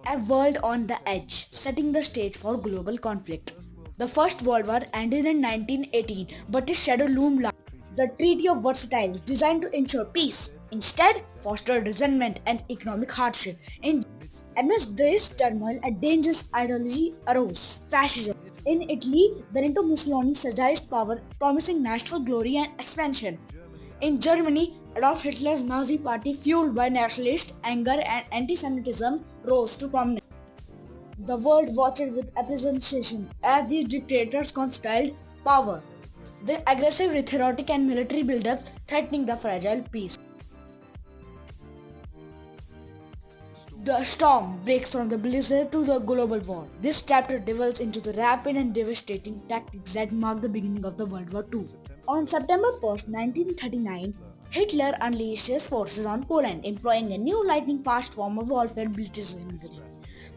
A world on the edge, setting the stage for global conflict. The First World War ended in 1918, but its shadow loomed large. The Treaty of Versailles, designed to ensure peace, instead fostered resentment and economic hardship. Amidst this turmoil, a dangerous ideology arose: fascism. In Italy, Benito Mussolini seized power, promising national glory and expansion. In Germany, Adolf Hitler's Nazi party, fueled by nationalist anger and anti-Semitism, rose to prominence. The world watched with appreciation as these dictators consolidate power. Their aggressive rhetoric and military buildup threatening the fragile peace. The storm breaks from the blizzard to the global war. This chapter delves into the rapid and devastating tactics that marked the beginning of the World War II. On September 1st, 1939, Hitler unleashed his forces on Poland, employing a new lightning-fast form of warfare, blitzkrieg.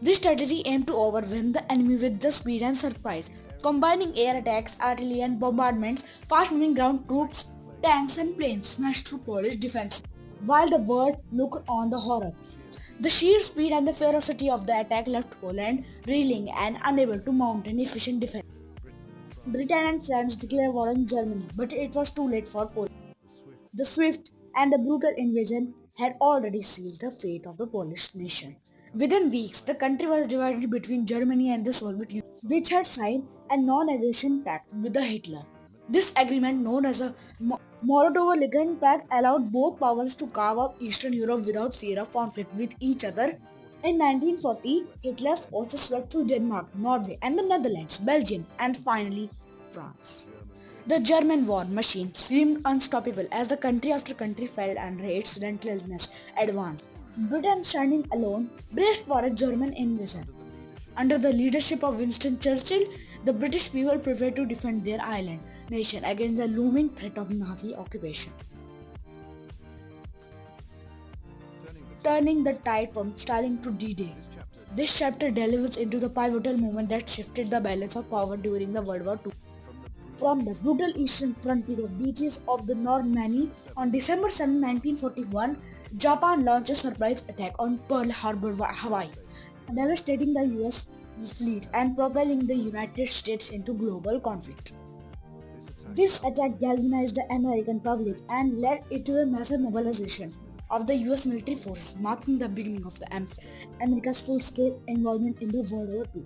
This strategy aimed to overwhelm the enemy with the speed and surprise, combining air attacks, artillery and bombardments. Fast-moving ground troops, tanks and planes smashed through Polish defense, while the world looked on the horror. The sheer speed and the ferocity of the attack left Poland reeling and unable to mount an efficient defense. Britain and France declared war on Germany, but it was too late for Poland. The swift and the brutal invasion had already sealed the fate of the Polish nation. Within weeks, the country was divided between Germany and the Soviet Union, which had signed a non-aggression pact with the Hitler. This agreement, known as the Molotov-Ribbentrop Pact, allowed both powers to carve up Eastern Europe without fear of conflict with each other. In 1940, Hitler's forces swept through Denmark, Norway, and the Netherlands, Belgium, and finally France. The German war machine seemed unstoppable as the country after country fell under its relentless advance. Britain, standing alone, braced for a German invasion. Under the leadership of Winston Churchill, the British people prepared to defend their island nation against the looming threat of Nazi occupation. Turning the tide from Stalin to D-Day. This chapter delves into the pivotal moment that shifted the balance of power during the World War II. From the brutal eastern front to the beaches of the Normandy, on December 7, 1941, Japan launched a surprise attack on Pearl Harbor, Hawaii, devastating the US fleet and propelling the United States into global conflict. This attack galvanized the American public and led it to a massive mobilization of the US military forces, marking the beginning of America's full-scale involvement in the World War II.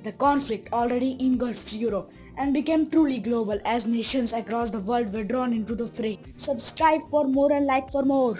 The conflict already engulfed Europe and became truly global as nations across the world were drawn into the fray. Subscribe for more and like for more.